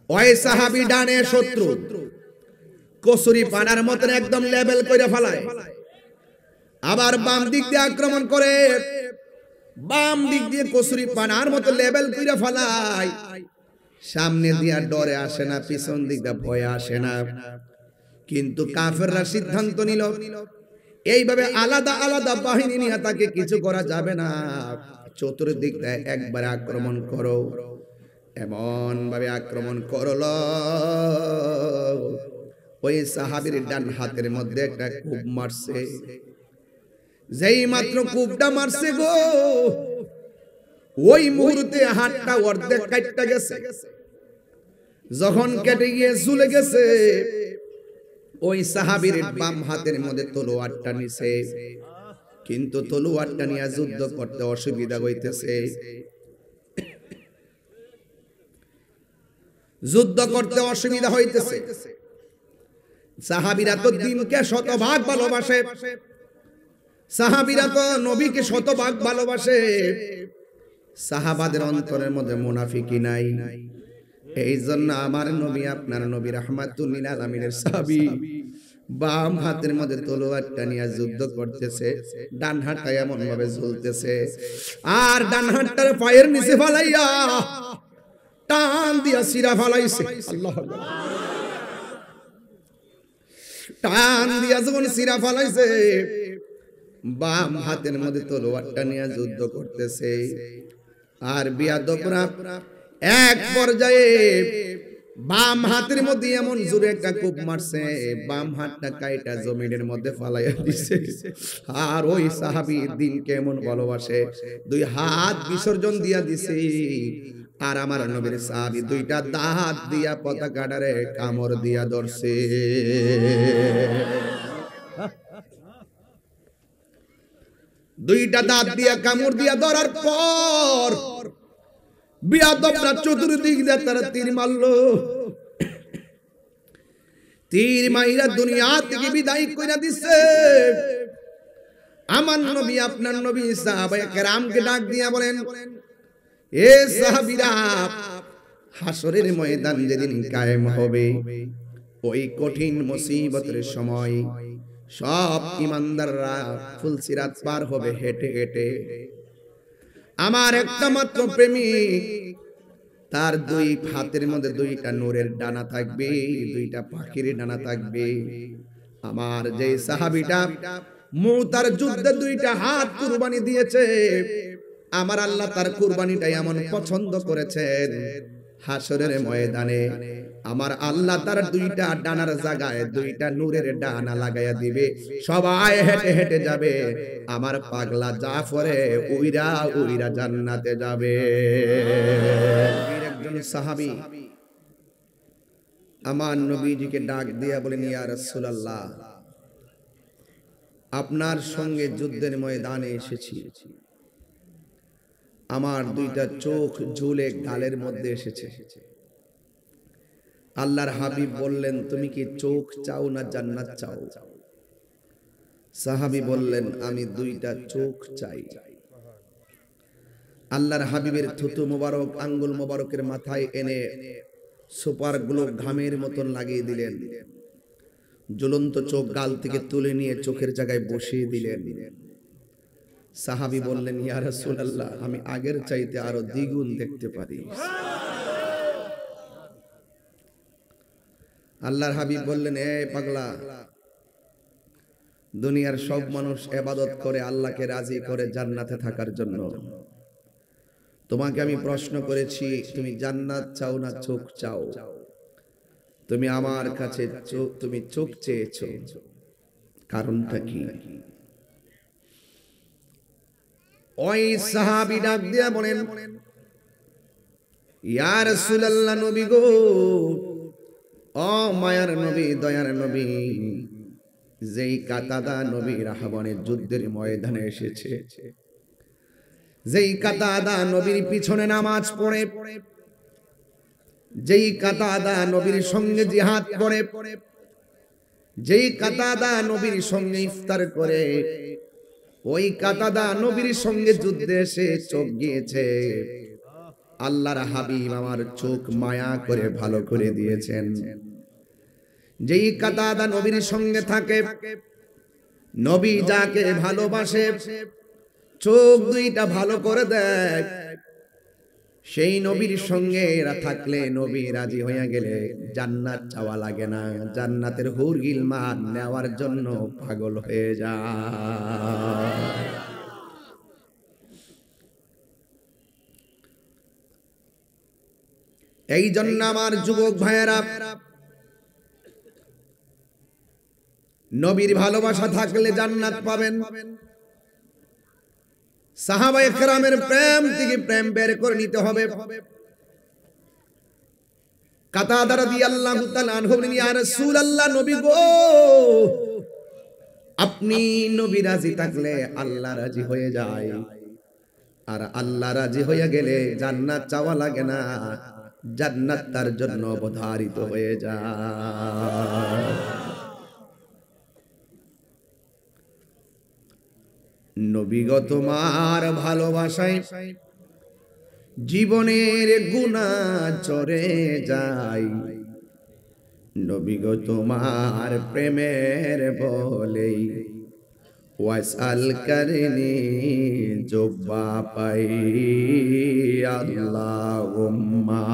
ওই সাহাবী ডানে শত্রু, কসুরি পানার মতন একদম লেভেল করে ফেলায়। আবার বাম দিক দিয়ে আক্রমণ করে, বাম দিক দিয়ে কসুরি পানার মতো লেভেল করে ফেলায়। সামনে দিয়া ডরে আসে না, পিছন দিক দিয়ে ভয় আসে না। কিন্তু কাফেররা সিদ্ধান্ত নিল এইভাবে আলাদা আলাদা বাহিনী নিয়ে তাকে কিছু করা যাবে না, চতুর্দিক দিয়ে একবার আক্রমণ করো। এমন ভাবে আক্রমণ করলো, ওই সাহাবীর ডান হাতের মধ্যে একটা কূপ মারছে। যেই মাত্র কূপটা মারছে গো, ওই মুহূর্তে হাতটা অর্ধেক কাটতে গেছে। যখন কেটে গিয়ে ঝুলে গেছে, ওই সাহাবীর বাম হাতের মধ্যে তলোয়ারটা নিছে, কিন্তু তলোয়ারটা নিয়ে যুদ্ধ করতে অসুবিধা হইতেছে। যুদ্ধ করতে অসুবিধা হইতেছে। সাহাবীরা তো দিনকে শতভাগ ভালোবাসে, সাহাবীরা তো নবীকে শতভাগ ভালোবাসে। সাহাবাদের অন্তরের মধ্যে মুনাফিকি নাই। এই জন্য আমার নবী, আপনার নবী রাহমাতুল লিল আলামিনের সাহাবী বাম হাতের মধ্যে তলোয়ারটা নিয়ে যুদ্ধ করতেছে, ডান হাতটা এমন ভাবে ঝুলতেছে, আর ডান হাতটার পায়ের নিচে ফালাইয়া টান দিয়া সিরা ফালাইছে। আল্লাহু আকবার। টান দিয়া যখন সিরা ফালাইছে, বাম হাতের মধ্যে তলোয়ারটা নিয়ে যুদ্ধ করতেছে। আর বিয়াদবরা এক পর্যায়ে বাম হাতের মধ্যে এমন জোরে একটা কূপ মারছে, বাম হাতটা কাইটা জমিনের মধ্যে ফালাইয়া দিছে। আর ওই সাহাবী দিনকে এমন ভালোবাসে, দুই হাত বিসর্জন দিয়া দিছে। আর আমার নবীর সাহাবী দুইটা দাঁত দিয়া পতাকাটারে কামড় দিয়া ধরছে। দুইটা দাঁত দিয়া কামড় দিয়া ধরার পর বিয়াদবরা চতুর্দিক দিয়ে তারা তীর মারলো। তীর মাইরা দুনিয়া থেকে বিদায় কইরা দিছে। আমার নবী, আপনার নবী সাহাবায়ে কেরামকে ডাক দিয়া বলেন, এ সাহাবীরা, হাসরের ময়দান যেদিন কায়েম হবে, ওই কঠিন মুসিবতের সময় সব ঈমানদাররা ফুলসিরাত পার হবে হেঁটে হেঁটে। আমার একটা মাত্র প্রেমিক, তার দুই হাতের মধ্যে দুইটা নূরের ডানা থাকবে, দুইটা পাখির ডানা থাকবে। আমার যে সাহাবীটা মুতার যুদ্ধে দুইটা হাত কুরবানি দিয়েছে, আমার আল্লাহ তার কুরবানিটা এমন পছন্দ করেছেন, হাসরের ময়দানে আমার আল্লাহ তার দুইটা ডানার জায়গায় দুইটা নূরের ডানা লাগাইয়া দিবে। সবাই হেঁটে হেঁটে যাবে, আমার পাগলা জাফরে উইরা উইরা জান্নাতে যাবে। একজন সাহাবী আমার নবীজিকে ডাক দিয়া বলেন, ইয়া রাসূলুল্লাহ, আপনার সঙ্গে যুদ্ধের ময়দানে এসেছি, আমার দুইটা চোখ ঝুলে গালের মধ্যে এসেছে। আল্লাহর হাবিব বললেন, তুমি কি চোখ চাও না জান্নাত চাও? সাহাবী বললেন, আমি দুইটা চোখ চাই। আল্লাহর হাবিবের থুতু মোবারক আঙ্গুল মোবারকের মাথায় এনে সুপার গ্লো ঘামের মতন লাগিয়ে দিলেন। জ্বলন্ত চোখ গাল থেকে তুলে নিয়ে চোখের জায়গায় বসিয়ে দিলেন। সাহাবী বললেন, ইয়া রাসূলুল্লাহ, আমি আগের চাইতে আরো দ্বিগুণ দেখতে পারি। আল্লাহর হাবিব বললেন, এ পাগলা, দুনিয়ার সব মানুষ ইবাদত করে আল্লাহকে রাজি করে জান্নাতে থাকার জন্য। তোমাকে আমি প্রশ্ন করেছি, তুমি জান্নাত চাও না চোখ চাও? তুমি আমার কাছে তুমি চোখ চেয়েছো, কারণটা কি? ওই সাহাবী ডাক দিয়া বলেন, ইয়া রাসূলুল্লাহ, নবী গো, ও মায়ার নবী, দয়ার নবী, যেই কাতাদা নবী রাহবানের যুদ্ধের ময়দানে এসেছে, যেই কাতাদা নবীর পিছনে নামাজ পড়ে, যেই কাতাদা নবীর সঙ্গে জিহাদ করে, যেই কাতাদা নবীর সঙ্গে ইফতার করে, ওই কাতাদা নবীর সঙ্গে যুদ্ধে এসে চোখ গিয়েছে। আল্লাহর হাবিব আমার চোখ মায়া করে ভালো করে দিয়েছেন। যেই কাতাদা নবীর সঙ্গে থাকে, নবী যাকে ভালোবাসে চোখ দুইটা ভালো করে দেয়, সেই নবীর সঙ্গে এরা থাকলে নবী রাজি হয়ে গেলে জান্নাত চাওয়া লাগে না, জান্নাতের হুর গিলমান নেওয়ার জন্য পাগল হয়ে যায়। এই জন্য আমার যুবক ভাইয়েরা, নবীর ভালোবাসা থাকলে জান্নাত পাবেন। সাহাবায়ে কেরামের প্রেম থেকে প্রেম বের করে নিতে হবে। কাতাদা রাদিয়াল্লাহু তাআলা আনহু বলেন, ইয়া রাসূলুল্লাহ, নবী গো, আপনি নবী রাজি থাকলে আল্লাহ রাজি হয়ে যায়, আর আল্লাহ রাজি হয়ে গেলে জান্নাত চাওয়া লাগে না, জান্নাত তার জন্য অবধারিত হয়ে যায়। নবী গো তোমার ভালোবাসায় জীবনের গুনাহ চরে যায়, নবী গো তোমার প্রেমের বলেই ওয়াসাল করনি জুব্বা পাই, আল্লাহুম্মা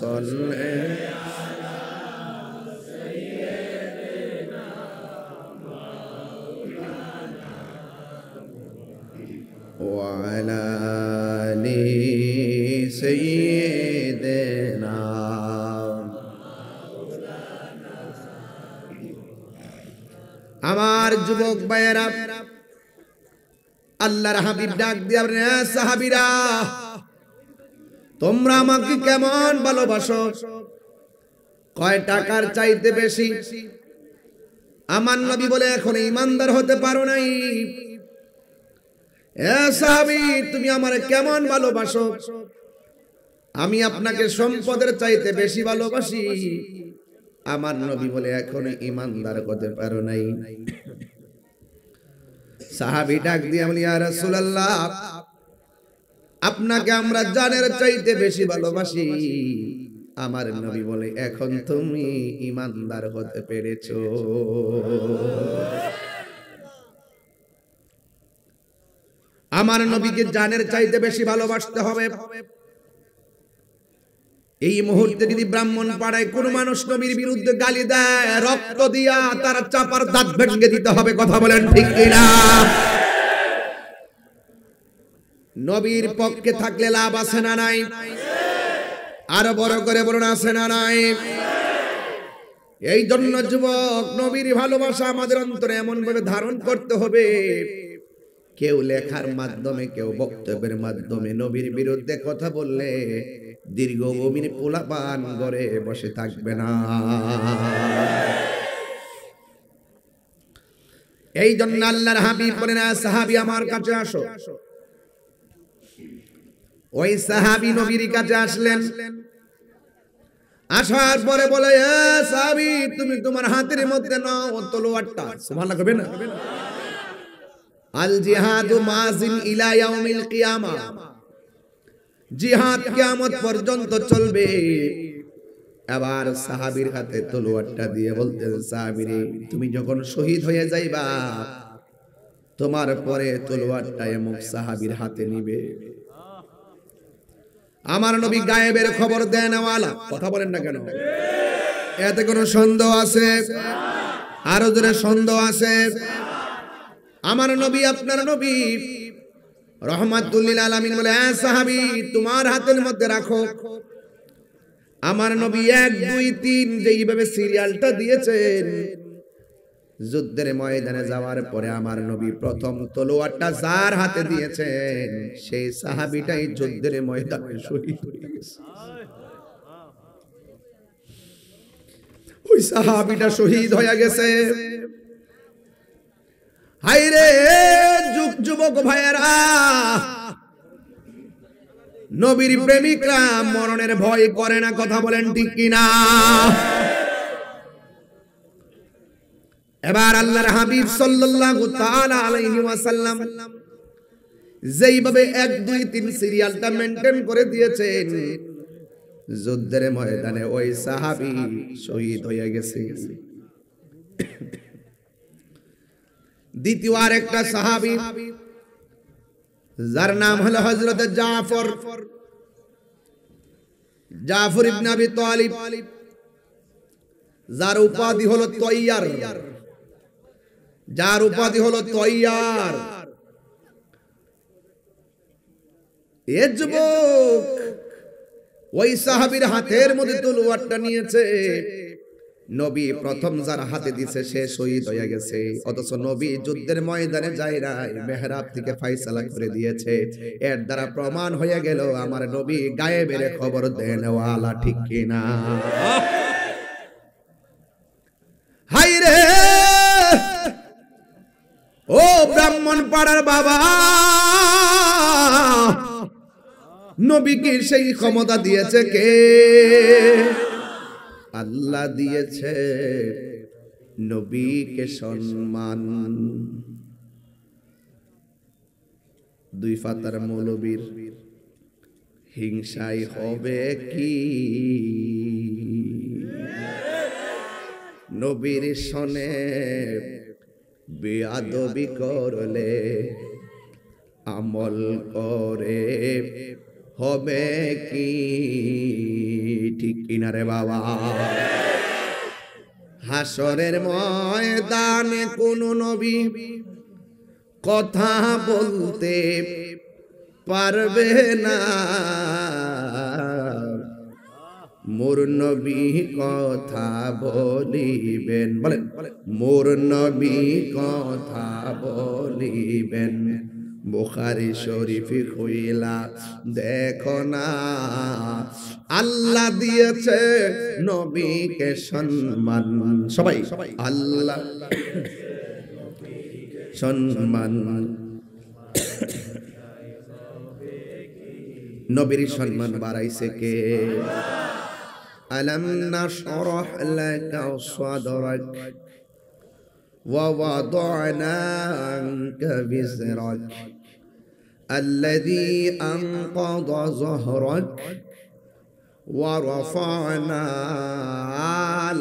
সাল্লি وعلى آل سيدنا। আমার যুবক ভাইয়েরা, আল্লাহর হাবিব ডাক দিয়া বলেন, সাহাবীরা তোমরা আমাকে কেমন ভালোবাসো? কয় টাকার চাইতে বেশি? আমার নবী বলে, এখন ঈমানদার হতে পারো নাই। এ সাহাবী, তুমি আমারে কেমন ভালোবাসো? আমি আপনাকে সম্পদের চাইতে বেশি ভালোবাসি। আমার নবী বলে, এখন ঈমানদার হতে পারো নাই। সাহাবী ডাক দিয়ে বলে, ইয়া রাসূলুল্লাহ, আপনাকে আমরা জানের চাইতে বেশি ভালোবাসি। আমার নবী বলে, এখন তুমি ঈমানদার হতে পেরেছো। আমার নবীকে জানের চাইতে বেশি ভালোবাসতে হবে। এই মুহূর্তে যদি ব্রাহ্মণ পাড়ায় কোন মানুষ নবীর বিরুদ্ধে গালি দেয়, রক্ত দিয়া তার চাপার দাঁত ভেঙে দিতে হবে। কথা বলেন ঠিক কিনা? নবীর পক্ষে থাকলে লাভ আছে না নাই? আরো বড় করে বলুন, আছে না নাই? এই জন্য যুবক, নবীর ভালোবাসা আমাদের অন্তরে এমন ভাবে ধারণ করতে হবে, কেউ লেখার মাধ্যমে, কেউ বক্তব্যের মাধ্যমে নবীর বিরুদ্ধে কথা বললে দীর্ঘ গভীর পোলাপান ঘরে বসে থাকবে না। এই জন্য আল্লাহর হাবিব বলেন, সাহাবী আমার কাছে আসো। ওই সাহাবী নবীর কাছে আসলেন। আসার পরে বলে, সাহাবী, তুমি তোমার হাতের মধ্যে নাও তলোয়ারটা। সুবহানাল্লাহ কইবেন না? আল জিহাদু মাযিন ইলা ইয়াউমিল কিয়ামা, জিহাদ কিয়ামত পর্যন্ত চলবে। এবার সাহাবীর হাতে তলোয়ারটা দিয়ে বলতেন, সাহাবী রে, তুমি যখন শহীদ হয়ে যাইবা, তোমার পরে তলোয়ারটা এমন সাহাবীর হাতে নিবে। আমার নবী গায়েবের খবর দেন ওয়ালা। কথা বলেন না কেন? এতে কোনো সন্দেহ আছে? আরো জোরে সন্দেহ আছে? আমার নবী, আপনার নবী রহমাতুল লিল আলামিন বলে, সাহাবী তোমার হাতের মধ্যে রাখো। আমার নবী 1 2 3 যেইভাবে সিরিয়ালটা দিয়েছেন, যুদ্ধের ময়দানে যাওয়ার পরে আমার নবী প্রথম তলোয়ারটা যার হাতে দিয়েছেন, সেই সাহাবীটাই যুদ্ধের ময়দানে শহীদ হয়ে গেছে। ওই সাহাবীটা শহীদ হয়ে গেছে। হায়রে যুবক ভাইয়েরা, নবীর প্রেমিকরা মরণের ভয় করে না। কথা বলেন ঠিক কিনা? এবার আল্লাহর হাবিব সাল্লাল্লাহু তাআলা আলাইহি ওয়াসাল্লাম যেইভাবে 1 2 3 সিরিয়ালটা মেনটেন করে দিয়েছেন, যুদ্ধের ময়দানে ওই সাহাবী শহীদ হয়ে গেছে। দ্বিতীয় আরেকটা সাহাবী যার নাম হলো হযরত জাফর ইবনে আবি তালিব, যার উপাধি হলো তৈয়ার, যার উপাধি হলো তৈয়ার। এ যুবক ওই সাহাবীর হাতের মধ্যে তলোয়ারটা নিয়েছে। নবী প্রথম যার হাতে দিছে সে শহীদ হয়ে গেছে, অথচ নবী যুদ্ধের ময়দানে যায় নাই, মেহরাব থেকে ফয়সালা করে দিয়েছে। এর দ্বারা প্রমাণ হয়ে গেল আমার নবী গায়েবের খবর দেনওয়ালা, ঠিক কিনা? হাই রে ও ব্রাহ্মণ পাড়ার বাবা, নবীকে সেই ক্ষমতা দিয়েছে কে? আল্লাহ দিয়েছে। নবীকে সম্মান। দুই ফাতার মৌলবীর হিংসাই হবে কি? নবীর সনে বেয়াদবি করলে আমল করে হবে কি? ঠিক কিনা রে বাবা? হাসরের ময়দানে কোন নবী কথা বলতে পারবে না, মোর নবী কথা বলিবেন। বলেন, মোর নবী কথা বলিবেন। বুখারী শরীফে কইলা দেখো না, আল্লাহ দিয়েছে নবীকে সম্মান। সবাই আল্লাহ সম্মান। নবীর সম্মান বাড়াইছে কে? আলাম নাশরাহ লাকা সাদরাক ওয়া ওয়াদা'না আনকা বিজরাক الذي أنقض ظهرك ورفعنا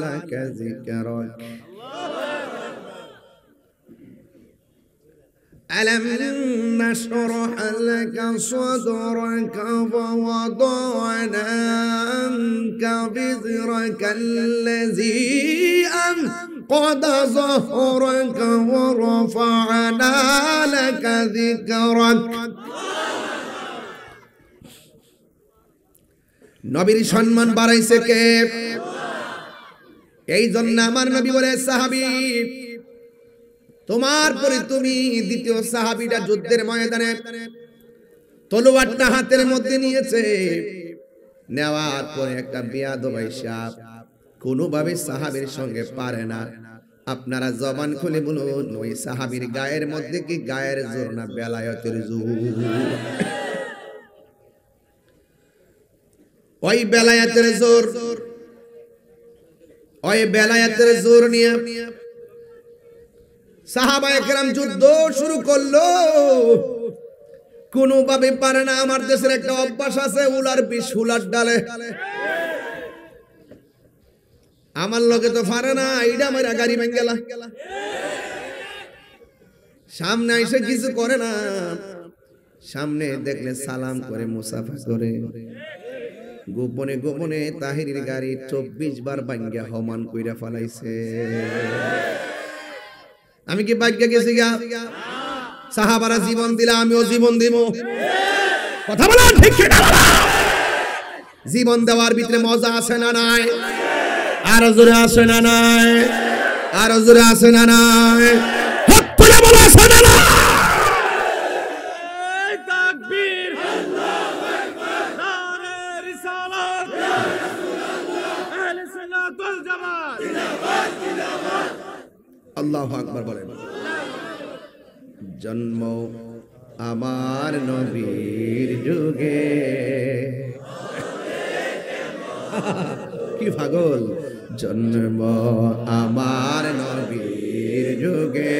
لك ذكرك ألم نشرح لك صدرك ووضعنا عنك وزرك الذي أنقض ظهرك ورفعنا لك ذكرك নবীর সম্মান বাড়াইছে কে? এই জন্য আমার নবী বলে, সাহাবী তোমার পরে তুমি দ্বিতীয় সাহাবীটা যুদ্ধের ময়দানে তলোয়ারটা হাতের মধ্যে নিয়েছে। নেওয়ার পরে একটা বেয়াদব আইসা কোনোভাবে সাহাবীর সঙ্গে পারে না। আপনারা জবান খুলে বলুন, ওই সাহাবীর গায়ের মধ্যে কি গায়ের জোর না বেলায়েতের জোর? ওই বেলায়েতের জোর, ওই বেলায়েতের জোর নিয়ে সাহাবায়ে কেরাম যুদ্ধ শুরু করলো। কোনোভাবে পারে না। আমার দেশের একটা অভ্যাস আছে, উলার বিষ উলার ডালে। আমার লগে তো পারে না, এইটা আমার গাড়ি ভেঙে গেল। সামনে এসে কিছু করে না, সামনে দেখলে সালাম করে, মুসাফা করে। গোপনে গোপনে তাহিরির গাড়ি 24 বার ভাঙ্গা হমান কইরা ফলাইছে। আমি কি ভাগ্যে গেছি গা? সাহাবারা জীবন দিলা, আমিও জীবন দিব। কথা বলা ঠিক না? জীবন দেওয়ার ভিতরে মজা আছে না নাই? আরো জোরে আছে না নাই? আরো জোরে আছে না নাই? হাত তুলে বলা আছে না নাই? তাকবীর, আল্লাহু আকবার, নারে রিসালাত, ইয়া রাসূলুল্লাহ, আহলে সুন্নাত ওয়াল জামাত, জিন্দাবাদ জিন্দাবাদ। আল্লাহু আকবার বলেন। জন্ম আমার নবীর যুগে, কি পাগল। জন্ম আমার নবীর যুগে,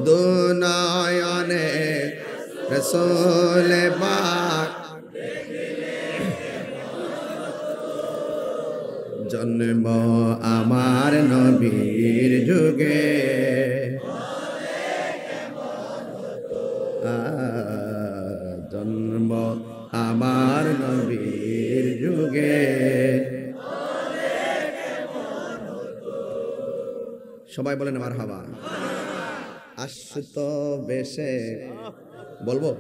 দু নয়নে রাসূল পাক জন্ম আমার নবীর যুগে জন্ম আমার নবীর যুগে। সবাই বলেন মারহাবা। আসত বেশে বলবো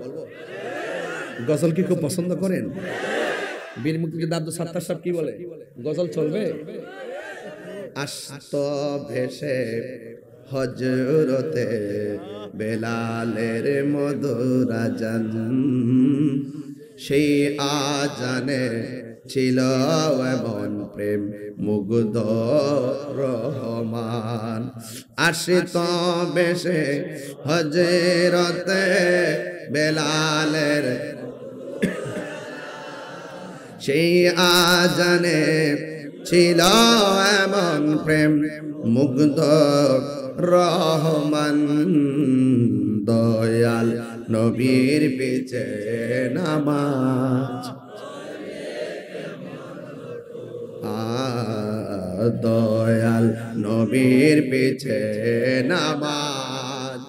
গজল কি খুব পছন্দ করেন? বীর মুক্তিযোদ্ধা আব্দুল সাত্তার সাহেব কি বলে, গজল চলবে? আসত ভেসে হজরতে বেলালের মধুর আজান, সেই আজানে ছিল এমন প্রেম মুগ্ধ রহমান। আসত বেশে হজরতে বেলালের সেই আজানে ছিল এমন প্রেম মুগ্ধ রহমান। দয়াল নবীর পিছে নামাজ, দয়াল নবীর পিছে নামাজ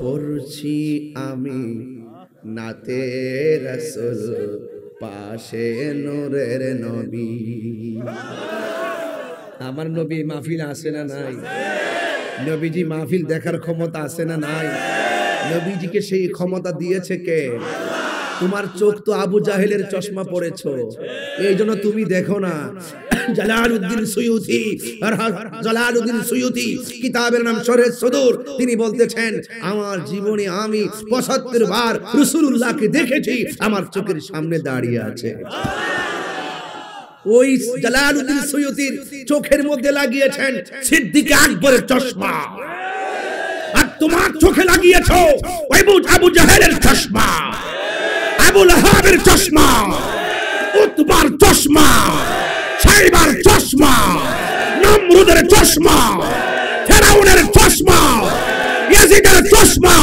পড়ছি আমি নাতে রাসূল পাশে নূরের নবী। আমার নবী মাহফিল আছে না নাই? নবীজি মাহফিল দেখার ক্ষমতা আছে না নাই? নবীজিকে সেই ক্ষমতা দিয়েছে কে? তোমার চোখ তো আবু জাহেলের চশমা পড়েছো, এই জন্য তুমি দেখো না। জালালউদ্দিন সুয়ুতি কিতাবের নাম শরহে সদুর, তিনি বলতেছেন আমার জীবনে আমি ৭৫ বার রাসূলুল্লাহকে দেখেছি, আমার চোখের সামনে দাঁড়িয়ে আছে। ওই জালালউদ্দিন সুয়ুতির চোখের মধ্যে লাগিয়েছেন সিদ্দিক আকবরের চশমা, আর তোমার চোখে লাগিয়েছো ওই আবু জাহেলের চশমা, আবু লাহাবের চশমা, উতবার চশমা, সাইবার চশমা, নমরুদের চশমা, ফেরাউনের চশমা, ইয়াজিদের চশমা,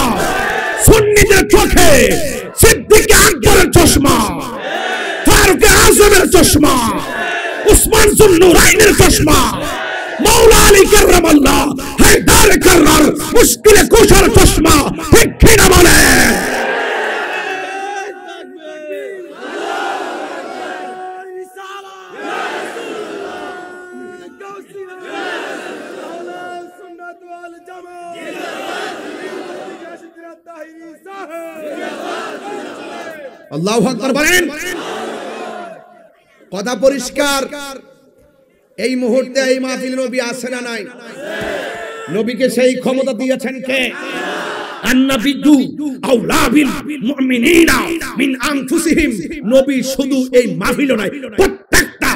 সুন্নিদের চোখে সিদ্দিক আকবরের চশমা, ফারুক আজমের চশমা, উসমান যুন্নুরাইনের চশমা, মাওলা আলী কাররামাল্লাহ হায়দার কাররার মুশকিলে কুশার চশমা। ঠিক কিনা বলে? আল্লাহু আকবার বলেন। কথা পরিষ্কার। এই মুহূর্তে এই মাহফিল নবী আছে না নাই? নবীকে সেই ক্ষমতা দিয়েছেন কে? আন-নাবিয়্যু আওলা বিল মুমিনিনা মিন আনফুসিহিম। নবী শুধু এই মাহফিল নয়, প্রত্যেকটা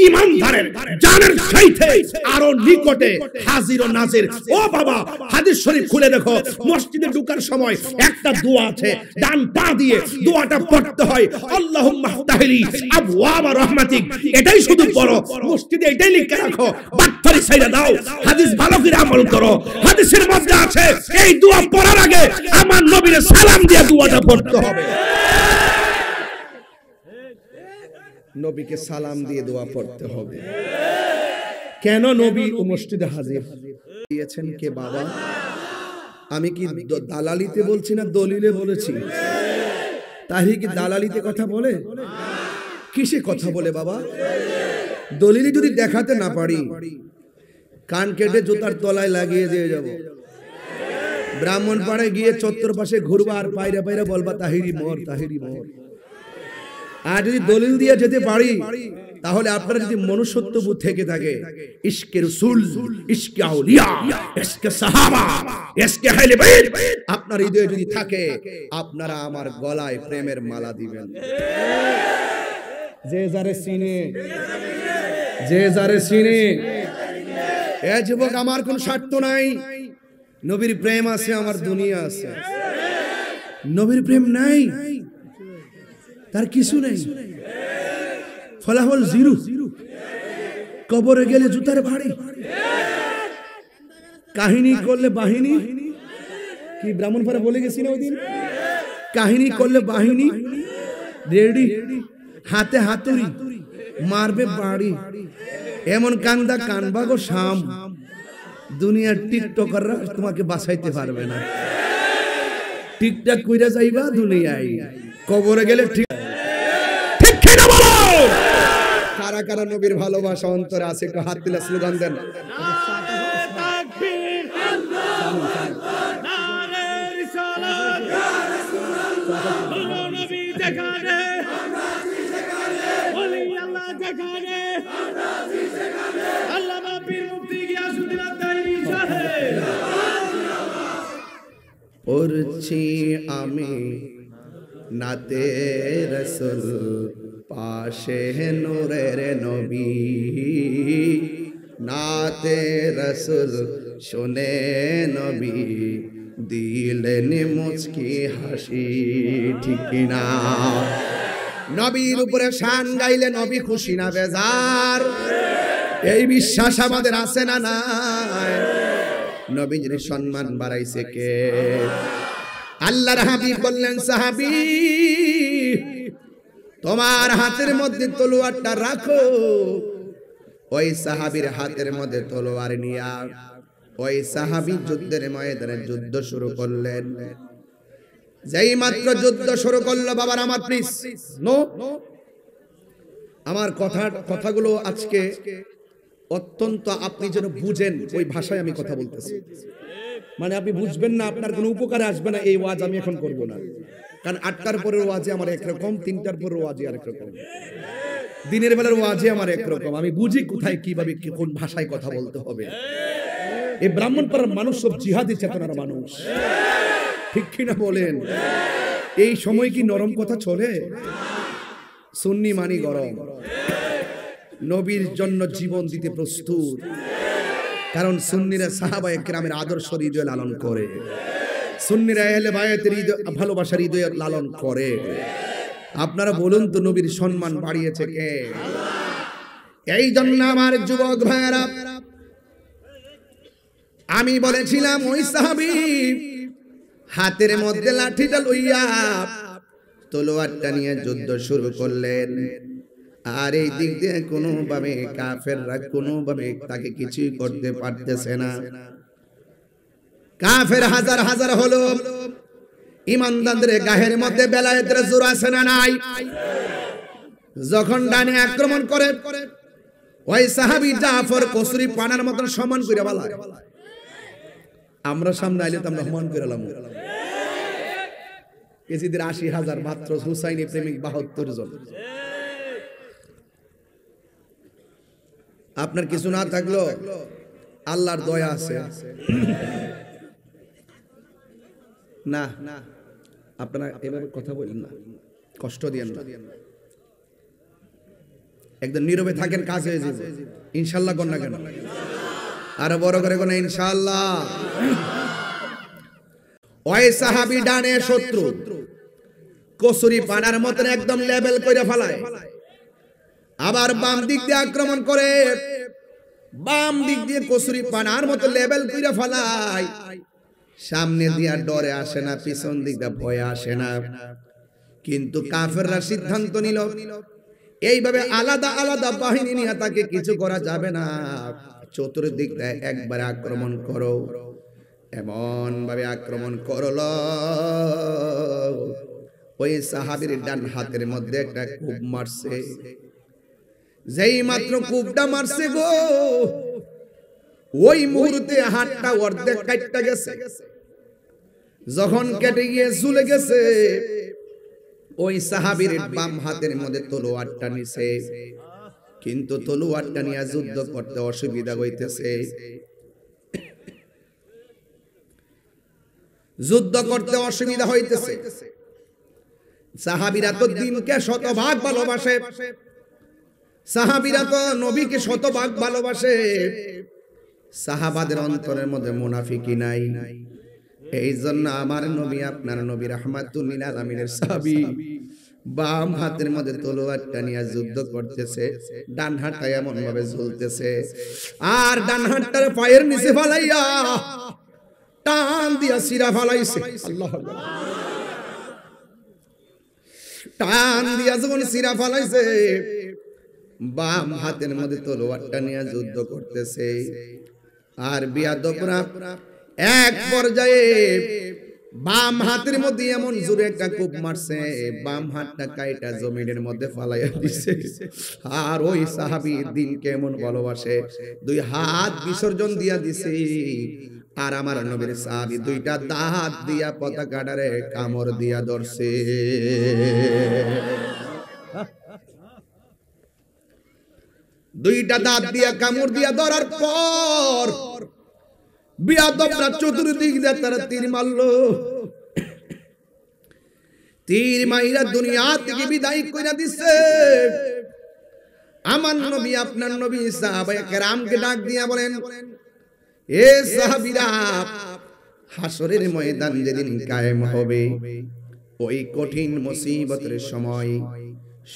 ঈমানদারের জানের চাইতে আরো নিকটে হাজির ও নাজির। ও বাবা, হাদিস শরীফ খুলে দেখো, মসজিদে ঢোকার সময় একটা দোয়া আছে, ডান পা দিয়ে দোয়াটা পড়তে হয়, আল্লাহুম্মা ফতাহলি আবওয়াব রাহমাতিক। এটাই শুধু পড়ো, মসজিদে এটাই লিখে রাখো, বাটফারি ছাইড়া দাও, হাদিস ভালো করে আমল করো। হাদিসের মধ্যে আছে এই দোয়া পড়ার আগে আমার নবীর সালাম দিয়ে দোয়াটা পড়তে হবে। নবীকে সালাম দিয়ে দোয়া পড়তে হবে। কেন নবী ও মসজিদে হাজির দিয়েছেন কে বাবা? আমি কি দালালিতে বলছি না দলিলে বলেছি? তাহি কি দালালিতে কথা বলে? কিসে কথা বলে বাবা? দলিলে যদি দেখাতে না পারি, কান কেটে জুতার তলায় লাগিয়ে দিয়ে যাব। ব্রাহ্মণপাড়ায় গিয়ে চত্বর পাশে ঘুরবা আর পায়রা পায়রা বলবা তাহিরি মর, তাহিরি মর। আর যদি দলিল দিয়ে যেতে পারি, তাহলে আপনারা যদি মনুষ্যত্ব বোধ থেকে থাকে, ইশকে রাসূল, ইশকে আউলিয়া, ইশকে সাহাবা, ইশকে আহলে বাইত আপনার হৃদয়ে যদি থাকে, আপনারা আমার গলায় প্রেমের মালা দিবেন। যে যারে চিনে, যে যারে চিনে। এ যুবক, আমার কোন স্বার্থ নাই, নবীর প্রেম আছে, আমার দুনিয়া আছে। নবীর প্রেম নাই, তার কিছু নেই, ফলাফল জিরো। কবরে গেলে জুতার ভাড়ি। কাহিনী করলে বাহিনী কি ব্রাহ্মণপাড়া বলে গেছি না ওই দিন, কাহিনী করলে বাহিনী রেডি, হাতে হাতুড়ি মারবে বাড়ি, এমন কান্দা কানবা গো শাম, দুনিয়ার টিকটকাররা তোমাকে বাঁচাইতে পারবে না। টিকটক কইরা যাইবা দুনিয়ায়, কবরে গেলে ঠিক ঠিক কিনা বলো? কারা কারা নবীর ভালোবাসা অন্তরে আছে একটু হাত তুলে স্লোগান দেন। পড়ছি আমি নাতে রসুল, পাশে নূরের নবী, নাতে রসুল শুনে নবী দিলেন মুচকি হাসি, ঠিক কিনা? নবীর উপরে শান গাইলে নবী খুশি না বেজার? এই বিশ্বাস আমাদের আছে না নাই? নবীর সম্মান বাড়াইছে কে? আল্লাহর হাবিব বললেন, সাহাবী তোমার হাতের মধ্যে তলোয়ারটা রাখো। ওই সাহাবীর হাতের মধ্যে তলোয়ার নিয়া ওই সাহাবী যুদ্ধের ময়দানে যুদ্ধ শুরু করলেন। যেই মাত্র যুদ্ধ শুরু করলো, বাবার আমার প্লিজ নো, আমার কথাগুলো আজকে অত্যন্ত আপনি যেন বুঝেন ওই ভাষায় আমি কথা বলতেছি, মানে আপনি বুঝবেন না, আপনার কোনো উপকারে আসবে না এই ওয়াজ আমি এখন করব না। কারণ 8টার পরের ওয়াজে আমার একরকম, 3টার পরের ওয়াজে আরেক রকম, দিনের বেলার ওয়াজে আমার একরকম। আমি বুঝি কোথায় কিভাবে কোন ভাষায় কথা বলতে হবে। এই ব্রাহ্মণপাড়ার মানুষ সব জিহাদি চেতনার মানুষ, ঠিক কিনা বলেন? এই সময় কি নরম কথা চলে? সুন্নি মানি গরম, নবীর জন্য জীবন দিতে প্রস্তুত। কারণ সুন্নিরা সাহাবায়ে কেরামের আদর্শ হৃদয়ে লালন করে, সুন্নিরা আহলে বায়াতের ভালোবাসার হৃদয়ে লালন করে। আপনারা বলুন তো নবীর সম্মান বাড়িয়েছে কে? এই জন্য আমার যুবক ভাইরা, আমি বলেছিলাম ওই সাহাবী হাতের মধ্যে লাঠিটা লইয়া তলোয়ারটা নিয়ে যুদ্ধ শুরু করলেন। আর এই দিক দিয়ে কোনোভাবে কাফেররা কোনোভাবে তাকে কিছুই করতে পারতেছে না। কাফের হাজার হাজার হলো, ইমানদারদের গায়ের মধ্যে বেলায়েতের জোর আছে না নাই? যখন ডানে আক্রমণ করে ওই সাহাবী জাফর কসুরি পানার মতন সমান করে বালায়, আমরা সামনে আইলে তো আমরা সমান করে লাম। এজিদের ৮০,০০০, মাত্র হুসাইনি প্রেমিক ৭২ জন। আপনার কিছু না থাকলো আল্লাহর দয়া আছে না? আপনারা এভাবে কথা বলেন না, কষ্ট দিয়েন না, একদম নীরবে থাকেন, কাজ হয়ে যাবে ইনশাআল্লাহ। কোন না কেন আরো বড় করে কোন ইনশাআল্লাহ। ওই সাহাবী ডানে শত্রু কসুরি পানার মতন একদম লেভেল করে ফেলায়, আবার বাম দিক দিয়ে আক্রমণ করে, বাম দিক দিয়ে কসুরি পানার মতো লেভেল করে ফেলায়। সামনে দিয়া ডরে আসে না, পিছন দিক দিয়ে ভয়ে আসে না। কিন্তু কাফেররা সিদ্ধান্ত নিল এইভাবে আলাদা আলাদা বাহিনী নিয়ে তাকে কিছু করা যাবে না, চতুর্দিক দিয়ে একবার আক্রমণ করো। এমন ভাবে আক্রমণ করল, ওই সাহাবীর ডান হাতের মধ্যে একটা কূপ মারছে। যেই মাত্র কূপটা মারছে গো, ওই মুহূর্তে হাতটা অর্ধেক কাটতে গেছে। যখন কেটে গিয়ে ঝুলে গেছে, ওই সাহাবীর বাম হাতের মধ্যে তলোয়ারটা নিছে, কিন্তু তলোয়ারটা নিয়ে যুদ্ধ করতে অসুবিধা হইতেছে। যুদ্ধ করতে অসুবিধা হইতেছে। সাহাবীরা তো দিনকে শতভাগ ভালোবাসে, সাহাবীরা তো নবীকে শতভাগ ভালোবাসে। সাহাবাদের অন্তরের মধ্যে মুনাফিকি নাই। এই জন্য আমার নবী, আপনার নবী রাহমাতুল লিল আলামিনের সাহাবী, বাম হাতের মধ্যে তলোয়ারটা নিয়ে যুদ্ধ করতেছে, ডান হাতটা এমন ভাবে ঝুলতেছে, আর ডান হাতটার পায়ের নিচে ফালাইয়া টান দিয়া সিরা ফালাইছে। আল্লাহু আকবার। টান দিয়া যখন সিরা ফালাইছে, বাম হাতের মধ্যে তলোয়ারটা নিয়ে যুদ্ধ করতেছে, আর বিয়াদবরা এক পর্যায়ে বাম হাতের মধ্যে এমন জোরে একটা কোপ মারছে, বাম হাতটা কাইটা জমিনের মধ্যে ফালাইয়া দিছে। আর ওই সাহাবী দিন কেমন ভালোবাসে, দুই হাত বিসর্জন দিয়া দিছে, আর আমার নবীর সাহাবী দুইটা দাঁত দিয়া পতাকাটারে কামড় দিয়া ধরছে। দুইটা দাঁত দিয়া কামড় দিয়া ধরার পর বিয়াদবরা চতুর্দিক দিয়ে তারা তীর মারলো। তীর মাইরা দুনিয়া থেকে বিদায় কইরা দিছে। আমার নবী আপনার নবী সাহাবায়ে কেরামকে ডাক দিয়া বলেন, এ সাহাবীরা, হাসরের ময়দান যেদিন কায়েম হবে, ওই কঠিন মুসিবতের সময়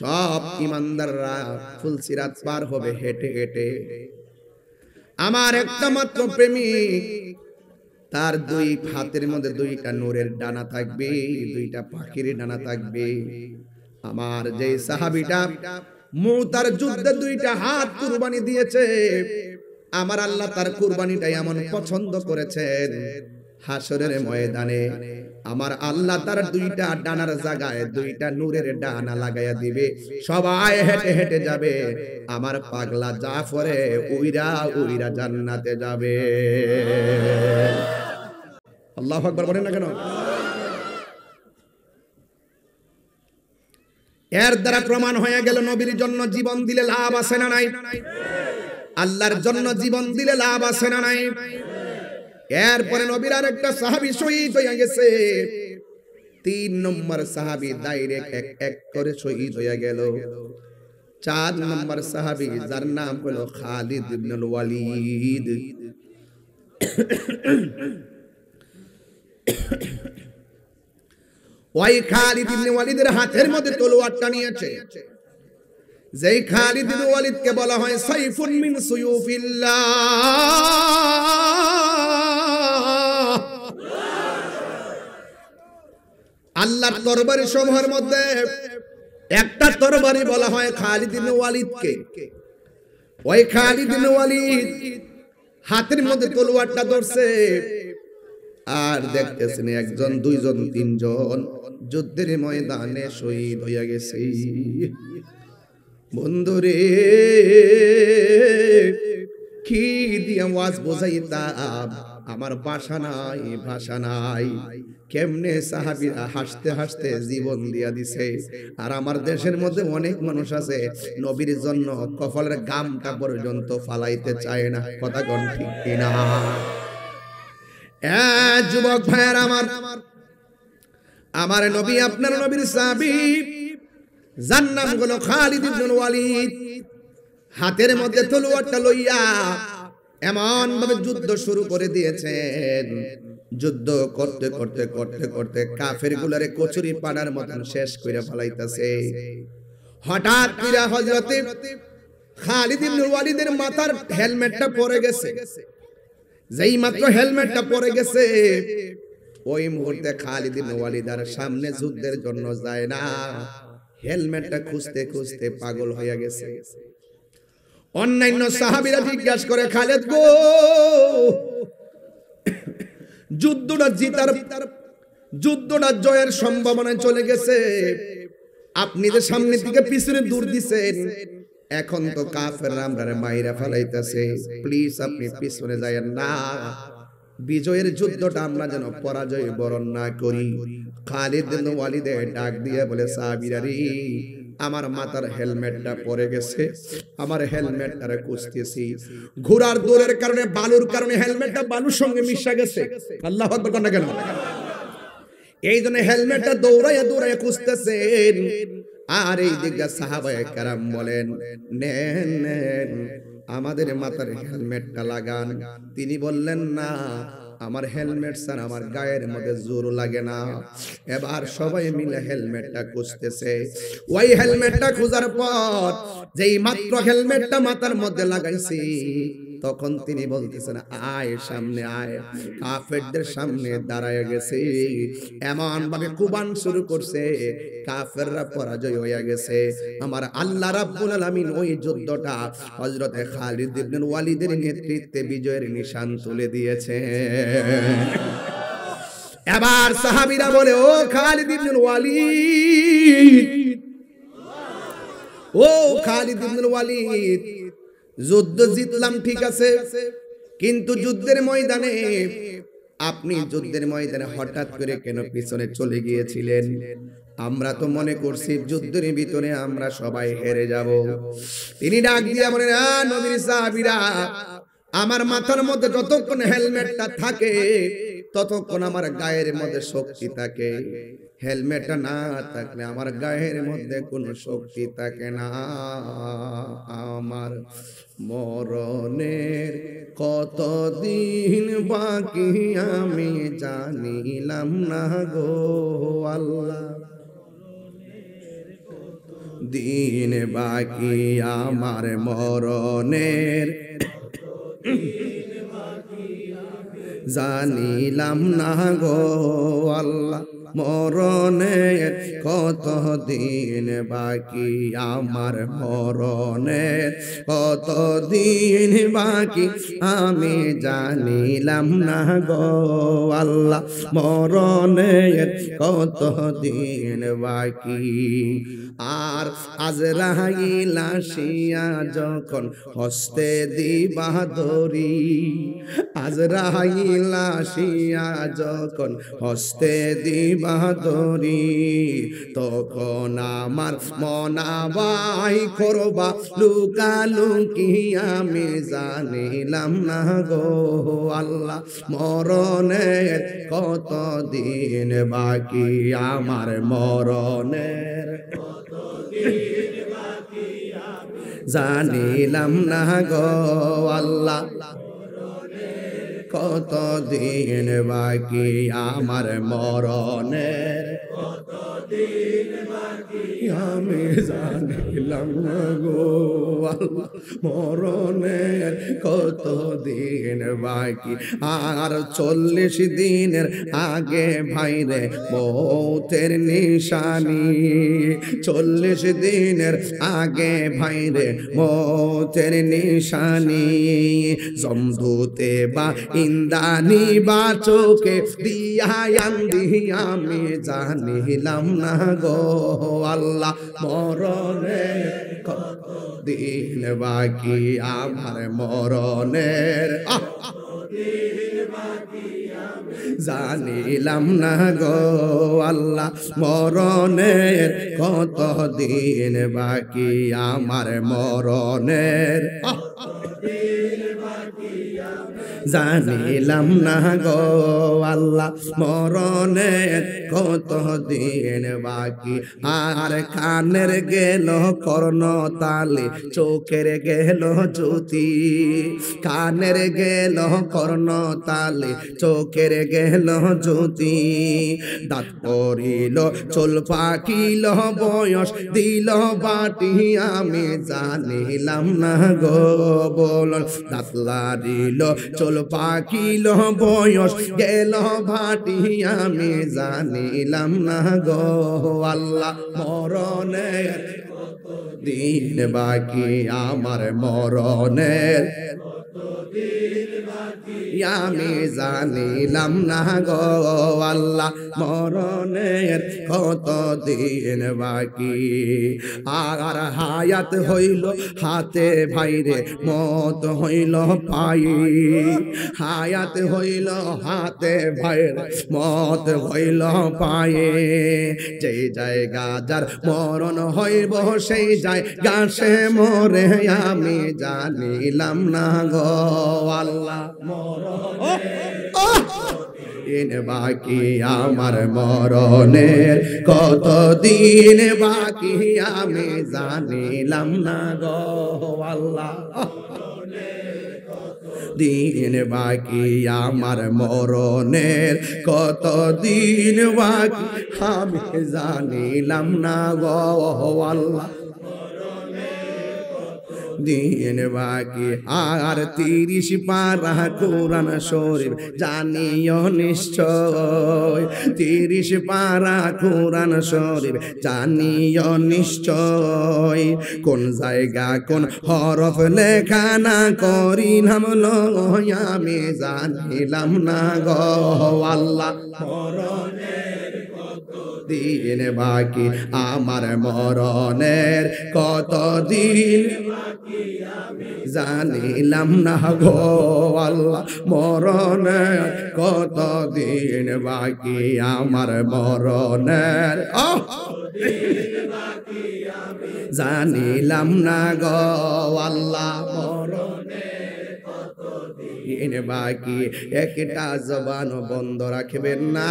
সব ঈমানদাররা ফুলসিরাত পার হবে হেঁটে হেঁটে। আমার একটা মাত্র প্রেমিক, তার দুই হাতের মধ্যে দুইটা নূরের ডানা থাকবে, দুইটা পাখির ডানা থাকবে। আমার যে সাহাবীটা মুতার যুদ্ধে দুইটা হাত কুরবানি দিয়েছে, আমার আল্লাহ তার কুরবানিটা এমন পছন্দ করেছেন, হাসরের ময়দানে আমার আল্লাহ তার দুইটা ডানার জায়গায় দুইটা নূরের ডানা লাগাইয়া দিবে। সবাই হেঁটে হেঁটে যাবে, আমার পাগলা জাফরে উইরা উইরা জান্নাতে যাবে। আল্লাহু আকবার বলেন না কেন? এর দ্বারা প্রমাণ হয়ে গেল নবীর জন্য জীবন দিলে লাভ আছে না নাই? আল্লাহর জন্য জীবন দিলে লাভ আছে না নাই? এরপরে নবীর আরেকটা সাহাবী শহীদ হয়ে গেছে। 3 নম্বর সাহাবী ডাইরেক্ট এক করে শহীদ হয়ে গেল। 4 নম্বর সাহাবী, যার নাম হলো খালিদ ইবনুল ওয়ালিদ। ওই খালিদ ইবনে ওয়ালিদের হাতের মধ্যে তলোয়ারটা নিয়েছে। যেই খালিদ ইবনে ওয়ালিদকে বলা হয় সাইফুন মিন সুয়ুফিল্লাহ, আল্লাহর তরবারি সমূহের মধ্যে একটা তরবারি বলা হয় খালিদ ইবনে ওয়ালিদকে। ওই খালিদ ইবনে ওয়ালিদ হাতের মধ্যে তলোয়ারটা ধরছে, আর দেখতেছেন একজন, দুইজন, তিনজন যুদ্ধের ময়দানে শহীদ হইয়া গেছে। বন্ধুরে, কি দিয়ে ওয়াজ বোঝাইতাম, আমার ভাষা নাই, ভাষা নাই। কেমনে সাহাবীরা হাসতে হাসতে জীবন দিয়া দিছে। আর আমার দেশের মধ্যে অনেক মানুষ আছে নবীর জন্য কপালের গামটা পর্যন্ত ফালাইতে চায় না। কথা কোন ঠিক কিনা? যুবক ভাইয়ের আমার নবী আপনার নবীর সাহাবী, যার নাম হলো খালিদ ইবনুল ওয়ালিদ, হাতের মধ্যে তলোয়ারটা লইয়া এমন ভাবে যুদ্ধ শুরু করে দিয়েছেন। যুদ্ধ করতে করতে করতে করতে কাফের গুলারে কচুরি পানার মতন শেষ করে ফেলাইতেছে। হঠাৎ করে হযরতে খালিদ ইবনুল ওয়ালিদের মাথার হেলমেটটা পড়ে গেছে। যেই মাত্র হেলমেটটা পড়ে গেছে, ওই মুহূর্তে খালিদ ইবনে ওয়ালিদ আর সামনে যুদ্ধের জন্য যায় না, হেলমেটটা খুঁজতে খুঁজতে পাগল হয়ে গেছে। অন্যান্য সাহাবীরা জিজ্ঞাসা করে, খালিদ গো, যুদ্ধটা জয়ের সম্ভাবনায় চলে গেছে, আপনি যে সামনে থেকে পিছনে দূর দিছেন, এখন তো কাফেররা আমরারে মাইরা ফেলাইতেছে, প্লিজ আপনি পিছনে যায়েন না, বিজয়ের যুদ্ধটা আমরা যেন পরাজয় বরণ না করি। খালিদ ইবনে ওয়ালিদ ডাক দিয়ে বলে, সাহাবীরা রে, আমার মাথার হেলমেটটা পড়ে গেছে, আমার হেলমেটটারে খুঁজতেছি, ঘোড়ার দৌড়ের কারণে, বালুর কারণে হেলমেটটা বালুর সঙ্গে মিশে গেছে। আল্লাহু আকবার কোন না কেন? এই জন্য হেলমেটটা দৌড়াইয়া দৌড়াইয়া খুঁজতেছেন। আর এই দিকে সাহাবায়ে কেরাম বলেন, নেন নেন, আমাদের মাথার হেলমেটটা লাগান। তিনি বললেন, না, আমার হেলমেট ছাড়া আমার গায়ের মধ্যে জোর লাগে না। এবার সবাই মিলে হেলমেটটা খুঁজতেছে। ওই হেলমেটটা খোঁজার পর যেই মাত্র হেলমেটটা মাথার মধ্যে লাগাইছি, তখন তিনি বলতেছেন, আয় সামনে আয়। কাফেরদের সামনে দাঁড়ায় গেছে, এমন ভাবে কুবান শুরু করছে, কাফেররা পরাজয় হয়ে গেছে। আমার আল্লাহ রাব্বুল আলামিন ওই যুদ্ধটা হযরতে খালিদ ইবনে ওয়ালিদের নেতৃত্বে বিজয়ের নিশান তুলে দিয়েছে। এবার সাহাবীরা বলে, ও খালিদ ইবনে ওয়ালিদ, ও খালিদ ইবনে ওয়ালিদ, যুদ্ধ জিতলাম ঠিক আছে, কিন্তু যুদ্ধের ময়দানে আপনি যুদ্ধের ময়দানে হঠাৎ করে কেন পিছনে চলে গিয়েছিলেন? আমরা তো মনে করছি যুদ্ধের ভিতরে আমরা সবাই হেরে যাব। তিনি ডাক দিয়া বলেন, নবীর সাহাবীরা, আমার মাথার মধ্যে যতক্ষণ হেলমেটটা থাকে ততক্ষণ আমার গায়ের মধ্যে শক্তি থাকে, হেলমেটটা না থাকলে আমার গায়ের মধ্যে কোনো শক্তি থাকে না। আমার মরণের কতদিন বাকি আমি জানিলাম না গো আল্লাহ, দিন বাকি আমার মরণের জানিলাম না গো আল্লাহ, মরণের কত দিন বাকি আমার মরণের কত দিন বাকি আমি জানিলাম না গো আল্লাহ, মরণের কত দিন বাকি। আর আজরাইল আসিয়া যখন হস্তে দিবা দড়ি, আজরাইল আসিয়া যখন হস্তে দিবা দড়ি, তখন আমার মনাবাই করবা লুকালুকি আমি জানিলাম না গো আল্লাহ, মরণের কত দিন বাকি আমার মরণের জানিলাম না গো আল্লাহ, কত দিন বাকি আমার মরণের আমি জানিলাম না গো আল্লাহ, মরণের কত দিন বাকি। আর 40 দিনের আগে ভাইরে মৌতের নিশানি, 40 দিনের আগে ভাইরে মৌতের নিশানি, জমদূতে বা ইন্দানি বা চোখে দিয়া আন্দি আমি জানিলাম না গো আল্লাহ, মরণের কত দিন বাকি আমার মরণের জানিলাম না গো আল্লাহ, মরণের কত দিন বাকি আমার মরণের জানিলাম না গো আল্লাহ, মরণের কত দিন বাকি। আর কানের গেল কর্ণ তালে, চোখের গেল জ্যোতি, কানের গেল কর্ণ তালে, চোখের গেল জ্যোতি, দাঁত পড়িল চুল পাকিল বয়স দিল বাটি আমি জানিলাম না গো বল, দাঁত লাড়িল চুল পাকিল বয়স গেল ভাটি আমি জানিলাম না গো আল্লাহ, মরণের দিন বাকি আমার মরণের আমি জানিলাম না গো আল্লাহ, মরণের কত দিন বাকি। আর হায়াত হইল হাতে ভাইরে মত হইল পায়ে, হায়াত হইল হাতে ভাইরে মত হইল পায়ে, যে জায়গা যার মরণ হইব সেই জায়গা সে মরে আমি জানিলাম না গো আল্লাহ, দিন বাকি আমার মরণের, কতদিন বাকি আমি জানিলাম না গো আল্লাহ। দিন বাকি আমার মরণের, কতদিন বাকি আমি জানিলাম না গো আল্লাহ। দিন বাকি আর 30 পারা কোরআন শরীফ জানিও নিশ্চয়, 30 পারা কোরআন শরীফ জানিও নিশ্চয়। কোন জায়গা কোন হরফ লেখা না করি নাম লয় আমি জানিলাম না গো আল্লাহ। দিন বাকি আমার মরণের, কতদিন জানিলাম না গো আল্লাহ। মরণের কতদিন বাকি আমার মরণের, জানিলাম না গো আল্লাহ। মরণের বাকি একটা জবান বন্ধ রাখবেন না,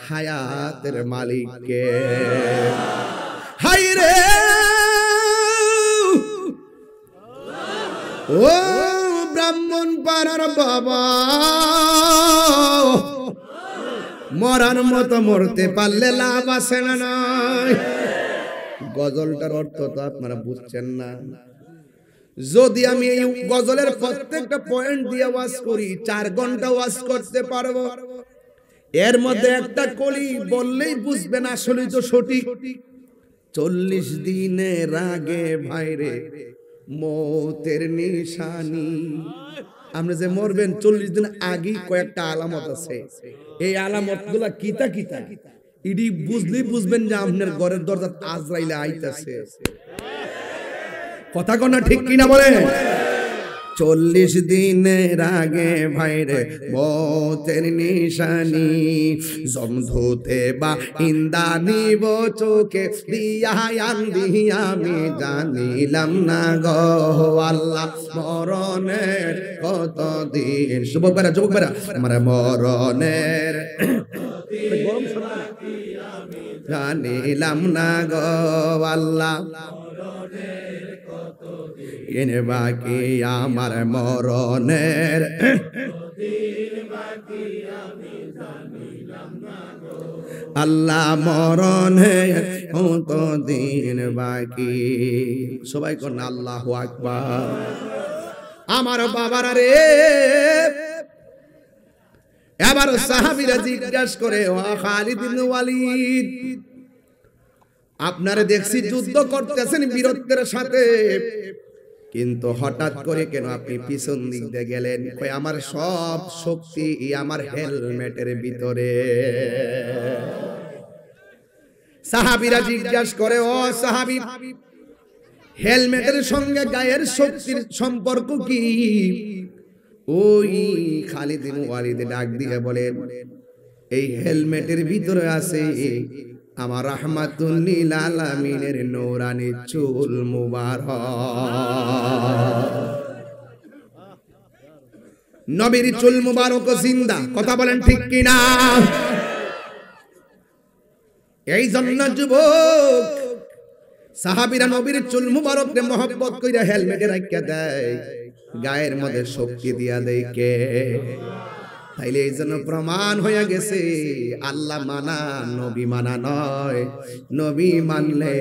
হায়াতের মালিককে। হাই রে ও ব্রাহ্মণ পাড়ার বাবা, মরার মতো মরতে পারলে লাভ আছে না নয়? গজলটার অর্থ তো আপনারা বুঝছেন না। যদি আমি এই গজলের প্রত্যেকটা পয়েন্ট দিয়ে ওয়াজ করি 4 ঘন্টা ওয়াজ করতে পারবো। এর মধ্যে একটা কলি বললেই বুঝবেন আসলে তো সঠিক। 40 দিনের আগে ভাইরে মৌতের নিশানি। আপনি যে মরবেন 40 দিন আগে কয়েকটা আলামত আছে। এই আলামত গুলা কিতা কিতা ইডি বুঝলেই বুঝবেন যে আপনার ঘরের দরজা আজরাইলে আইতাছে। কথা কোনা ঠিক কিনা বলেন? 40 দিনের আগে ভাইরে মৌতের নিশানি, জমধুতে বা ইন্দানিব চোখে দিয়া আমি জানিলাম না গো আল্লাহ। মরণের কতদিন, যুবক বেরা আমার মরণের জানিলাম না গো আল্লাহ। দিন বাকি আমার মরণের, আল্লাহ মরণের কতদিন বাকি। সবাই কোন আল্লাহু আকবার। আমার বাবারা রে, এবার সাহাবীরা জিজ্ঞাসা করে, ও খালিদ ইবনে ওয়ালিদ, আপনারা দেখছি যুদ্ধ করতেছেন বীরত্বের সাথে, কিন্তু হঠাৎ করে কেন আপনি পিছন দিক দিয়ে গেলেন? কই আমার সব শক্তি আমার হেলমেটের ভিতরে। সাহাবীরা জিজ্ঞাসা করে, ও সাহাবী, হেলমেটের সঙ্গে গায়ের শক্তির সম্পর্ক কি? ওই খালিদ ইবনে ওয়ালিদ ডাক দিয়ে বলেন, এই হেলমেটের ভিতরে আছে আমার রাহমাতুল লিল আলামিনের নূরানি চুল মুবারক। নবীর চুল মুবারক জিন্দা। কথা বলেন ঠিক কিনা? এই জন্য যুবক সাহাবীরা নবীর চুল মুবারককে মহব্বত কইরা হেলমেটে রাখিয়া দেয়, গায়ের মধ্যে শক্তি দিয়া দেয় কে? তাইলে এই জন্য প্রমাণ হয়ে গেছে আল্লাহ মানা নবী মানা নয়, নবী মানলে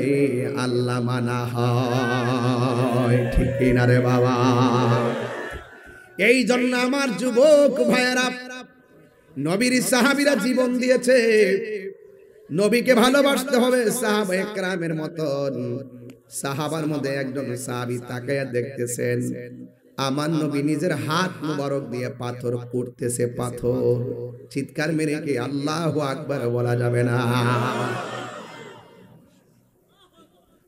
আল্লাহ মানা হয়। ঠিক কিনা রে বাবা? এই জন্য আমার যুবক ভাইয়েরা, নবীর সাহাবীরা জীবন দিয়েছে, নবীকে ভালোবাসতে হবে সাহাবায়ে কেরামের মতন। সাহাবার মধ্যে একজন সাহাবী তাকায়া দেখতেছেন, আমার নবী নিজের হাত মুবারক দিয়ে পাথর কুটতেছে। পাথর চিৎকার মেরে কি আল্লাহু আকবার বলা যাবে না?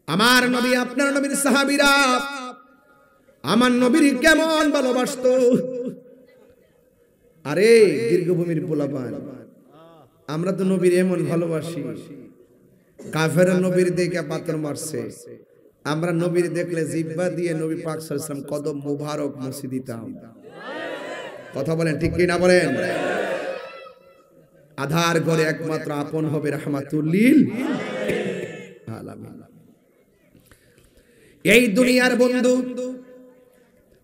আমার নবী, আপনার নবীর সাহাবীরা আমার নবীর কেমন ভালোবাসতো। আরে দীর্ঘভূমির পোলাপান, আমরা তো নবীর এমন ভালোবাসি, কাফের নবীর দেখে পাথর মারছে, আমরা নবীর দেখলে জিহ্বা দিয়ে নবী পাক সাল্লাল্লাহু আলাইহি ওয়াসাল্লাম কদম মুবারক মুছে দিতাম। কথা বলেন ঠিক কি না বলেন? আধার ঘরে একমাত্র আপন হবে রাহমাতুল লিল আলামিন। এই দুনিয়ার বন্ধু,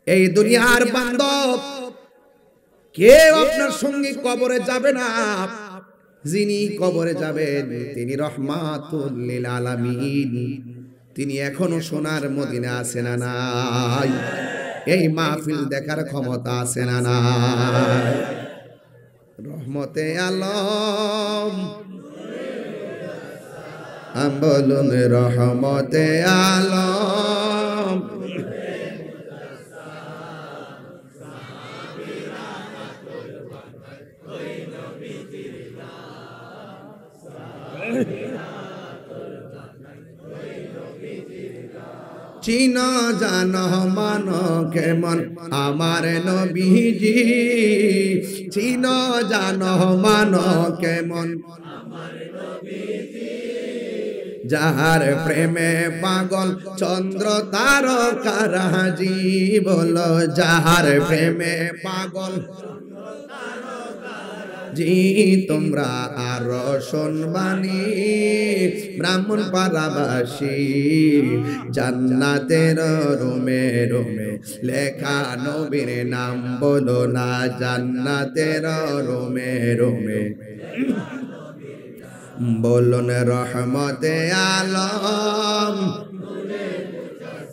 এই দুনিয়ার বান্ধব কেউ আপনার সঙ্গে কবরে যাবে না। যিনি কবরে যাবেন তিনি রাহমাতুল লিল আলামিন। তিনি এখনো সোনার মদিনা আছে না নাই? এই মাহফিল দেখার ক্ষমতা আছে না নাই? রহমতে আলম বলুন, রহমতে আলম চিন জানো মানো কেমন আমার নবীজি, চিন জানো মানো কেমন যাহার প্রেমে পাগল চন্দ্র তারকারাজি। বলো যাহার প্রেমে পাগল জি তোমরা আর শুনবানি ব্রাহ্মণ পাড়াবাসী। জান্নাতের রুমে রুমে লেখা নবীর নাম বলো না, জান্নাতের রুমে রুমে বলুন রহমতে আলম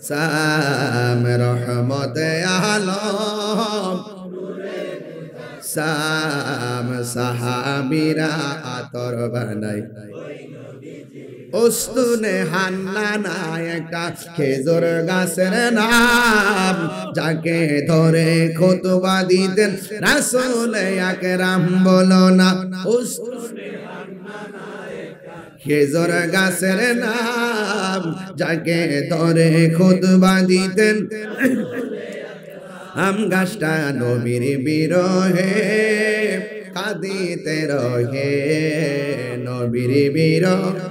সাম, রহমতে আলম সাম। সাহাবীরা আতর বানাই উস্তুনে হান্নানা একটা খেজুর গাছের নাম, যাকে ধরে খুতবা দিতেন রাসূল আকরাম। বলো না খেজুর গাছের নাম, যাকে ধরে খুতবা দিতেন। আম গাছটা নবীর বিরহে কাঁদিতে রহে, নবীর বিরহে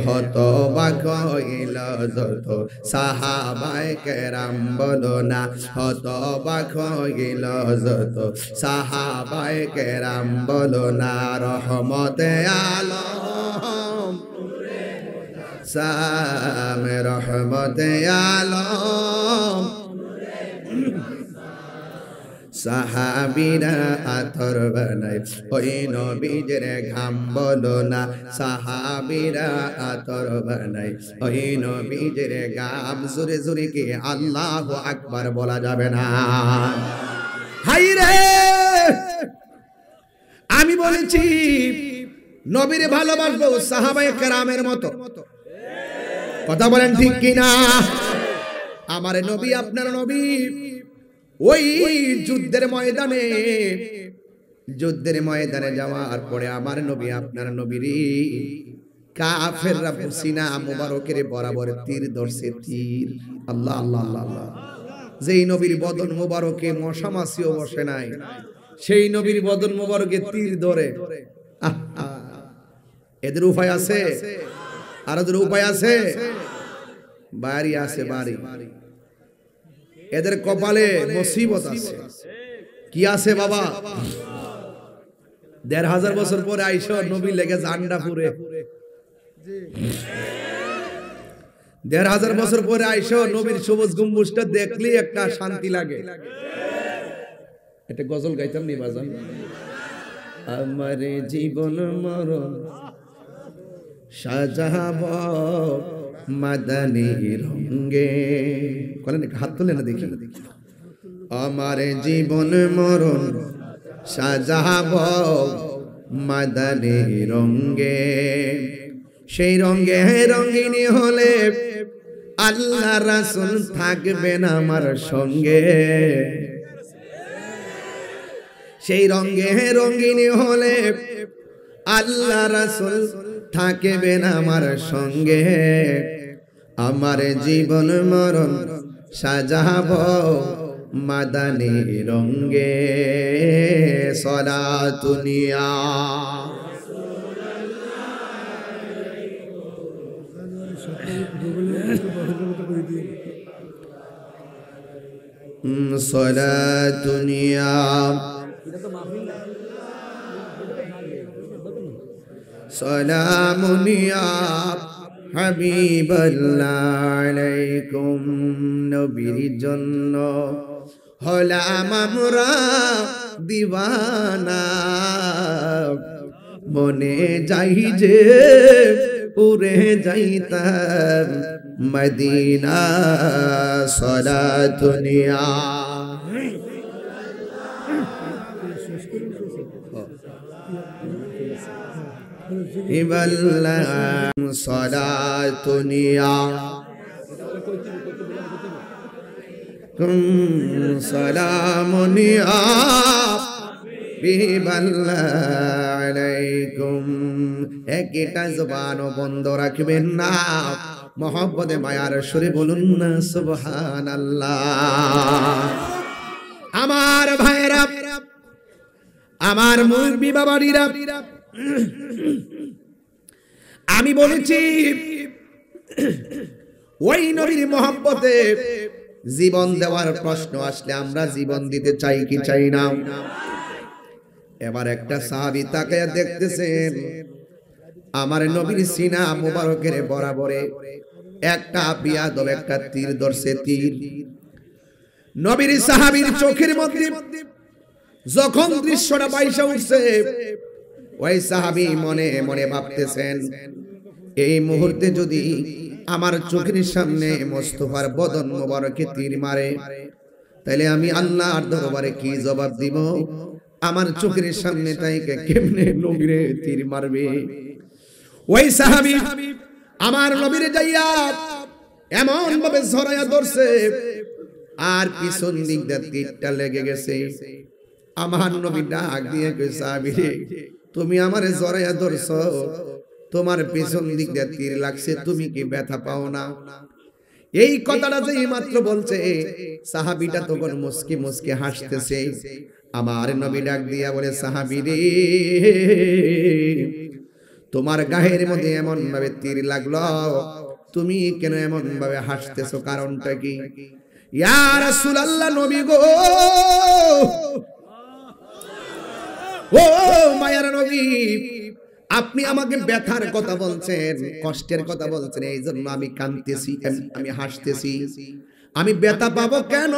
হতবাক হইল যত সাহাবায়ে কেরাম। বলো না হতবাক হইল যত সাহাবায়ে কেরাম। বলো না রহমতে আলম সাম, রহমতে আলম। সাহাবীরা আতর বানাই ওই নবীজের ঘাম। বলো না সাহাবীরা আতর বানাই ওই নবীজের ঘাম। জোরে জোরে কি আল্লাহু আকবার বলা যাবে না? হাই রে, আমি বলেছি নবীরে ভালোবাসবো সাহাবায়ে কেরামের মতো। কথা বলেন ঠিক কিনা? আমার নবী আপনার নবী ওই যুদ্ধের ময়দানে যাওয়ার পরে আমার নবী আপনার নবীরই কাফেররা সিনা মুবারকের বরাবর তীর ধরছে, তীর। আল্লাহ আল্লাহ আল্লাহ। যেই নবীর বদন মুবারকে মশা মাছিও বসে নাই, সেই নবীর বদন মুবারকে তীর ধরে। এদের উপায় আছে? আর ওদের উপায় আছে? বাড়ি আছে বাড়ি। এদের কপালে মুসিবত আছে। কি আছে বাবা? ১৫০০ বছর পরে আইসো নবী লেগে জান্ডা পুরে। ১৫০০ বছর পরে আইসো নবীর সবুজ গম্বুজটা দেখলি একটা শান্তি লাগে। এটা গজল গাইতাম নি বাজান? আমার জীবন মরণ সাজাব মাদানী রঙে। বলেন একটা হাত তোলে না দেখি। আমার জীবন মরণ সাজাব মাদানী রঙে, সেই রঙে রঙিনী হলে আল্লাহ রাসূল থাকবেন আমার সঙ্গে। সেই রঙে রঙিনী হলে আল্লাহ রাসূল থাকবেন আমার সঙ্গে। আমার জীবন মরণ সাজাবো মাদানী রঙে। সলাতুনিয়া সালাতুন ইয়া সালামুন ইয়া হাবিবাল্লাহ আলাইকুম। নবীর জন্য হলাম আমরা দিওয়ানা, মনে যাই যে উড়ে যাইতাম মদিনা। সালাতুন ইয়া হাবিবাল্লাহ সালাতুন ইয়া সালামুন ইয়া হাবিবাল্লাহ আলাইকুম। একটা জবান বন্ধ রাখবেন না, মহব্বতে মায়ার সুরে বলুন না সুবহানাল্লাহ। আমার ভাইরা, আমার মুরব্বি বাবারা, আমি বলেছি ওই নবীর মহব্বতে জীবন দেওয়ার প্রশ্ন আসলে আমরা জীবন দিতে চাই কি চাই না? এবার একটা সাহাবী তাকায়া দেখতেছেন, আমার নবীর সিনা মুবারকের বরাবরে একটা বিয়াদব একটা তীর ধরছে। তীর নবীর সাহাবীর চোখের মধ্যে যখন দৃশ্যটা বাইসা উঠছে, ওই সাহাবী মনে মনে ভাবতেছেন, এই মুহূর্তে যদি আমার চোখের সামনে মোস্তফার বদন মোবারকে তীর মারে, তাহলে আমি আল্লাহর দরবারে কি জবাব দিব? আমার চোখের সামনে তাইকে কেমনে নবীরে তীর মারবে? ওই সাহাবী আমার নবীরে যাইয়া এমন ভাবে ছড়াইয়া ধরছে, আর পিছন দিক দিয়ে তীরটা লেগে গেছে। আমার নবী ডাক দিয়ে কইছে, সাহাবী রে, তুমি আমারে জড়াইয়া ধরছো, তোমার পেছন দিক দিয়ে তীর লাগছে, তুমি কি ব্যথা পাও না? এই কথাটা যে মাত্র বলছে, সাহাবীটা তখন মুস্কি মুস্কি হাসতেছে। আমার নবী ডাক দিয়া বলে, সাহাবী রে, তোমার গায়ের মধ্যে এমন ভাবে তীর লাগলো, তুমি কেন এমন ভাবে হাসতেছো? কারণটা কি? ইয়া রাসূলুল্লাহ, নবী গো, ও মায়ার নবী, আপনি আমাকে ব্যথার কথা বলছেন, কষ্টের কথা বলছেন, এই জন্য আমি কাঁদতেছি, আমি হাসতেছি। আমি ব্যথা পাবো কেন?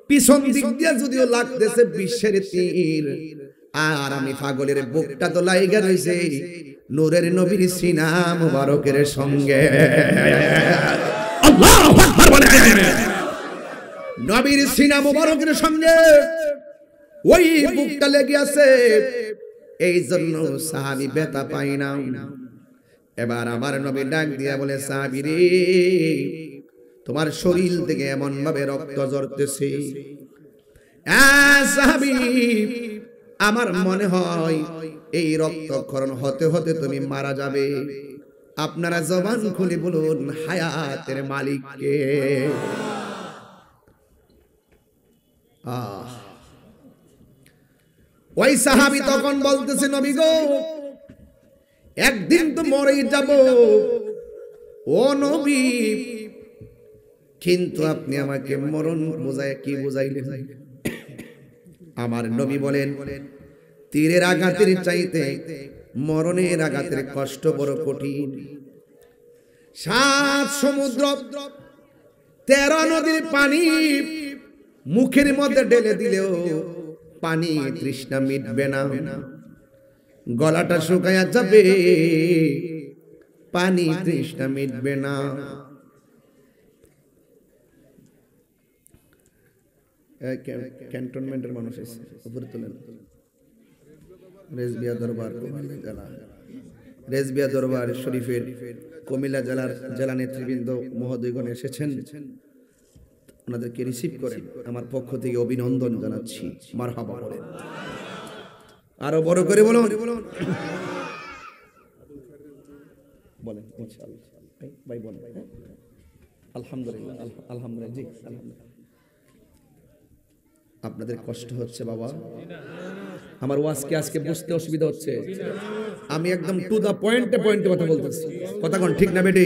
পিছন দিক দিয়ে যদিও লাগতেছে বিশ্বের তীর, আর আমি পাগলের বুকটা তো লাইগা রইছে নূরের নবীর সিনা মুবারকের সঙ্গে। আল্লাহু আকবার বলে, নবীর সিনা মুবারকের সঙ্গে ওই বুকটা লেগে আছে, এই জন্য সাহাবী ব্যথা পায় না। এবার আমার নবী ডাক দিয়া বলে, সাহাবী রে, তোমার শরীর থেকে এমন ভাবে রক্ত ঝরতেছে, সাহাবী, আমার মনে হয় এই রক্তক্ষরণ হতে হতে তুমি মারা যাবে। আপনারা জবান খুলে বলুন, হায়াতের মালিক কে? ওই সাহাবী তখন বলতেছে, নবী গো, একদিন তো মরেই যাব, ও নবী, কিন্তু আপনি আমাকে মরণ বোঝায় কি বুঝাইলেন? আমার নবী বলেন, তীরের আঘাতের চাইতে মরণের আঘাতের কষ্ট বড় কঠিন। 7 সমুদ্র 13 নদীর পানি মুখের মধ্যে ঢেলে দিলেও পানি তৃষ্ণা মিটবে না, গলাটা শুকায়া যাবে, পানি তৃষ্ণা মিটবে না। ক্যান্টনমেন্টের মানুষ এসে উপরে তোলেন, রেজবিয়া দরবার কুমিল্লা জেলা, রেজবিয়া দরবার শরীফের কুমিল্লা জেলার জেলা নেতৃবৃন্দ মহোদয়গণ এসেছেন, ওনাদেরকে রিসিভ করেন, আমার পক্ষ থেকে অভিনন্দন জানাচ্ছি। মারহাবা বলেন, আরো বড় করে বলুন, বলেন ইনশাআল্লাহ। ভাই বলেন, আলহামদুলিল্লাহ, আলহামদুলিল্লাহ, জি আলহামদুলিল্লাহ। আপনাদের কষ্ট হচ্ছে বাবা? আমার ওয়াজকে আজকে বুঝতে অসুবিধা হচ্ছে? আমি একদম টু দা পয়েন্টে কথা বলতেছি, কথা কোন ঠিক না বেটি?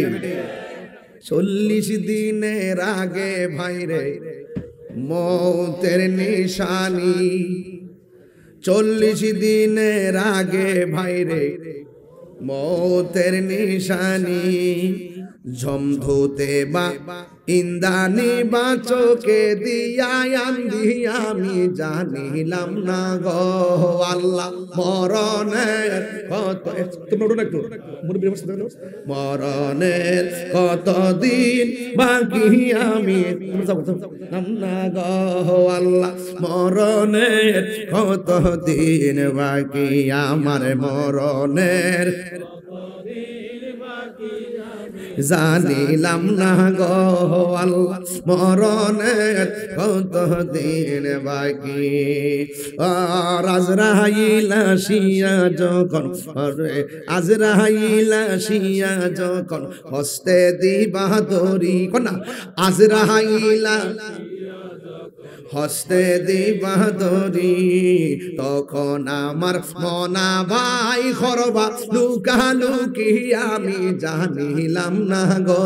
40 দিনের আগে ভাইরে মৌতের নিশানি 40 দিনের আগে ভাইরে মৌতের নিশানি ঝমধুতে বা ইন্দানি বা চোখে দিয়া আন্ধি আমি জানিলাম না গো আল্লাহ মরণের কত মরণের কতদিন বাকি আমি জানিলাম না গো আল্লাহ মরণের কতদিন বাকি আমার মরণের জানিলাম না গো আল্লাহ মরণের কতদিন বাকি আজরাইল আসিয়া যখন আজরাইল আসিয়া যখন হস্তে দিবা দড়ি কোনা আজরাইল হস্তে দিবা দড়ি তখন আমার মনা ভাই খরবা লুকালুকি আমি জানিলাম না গো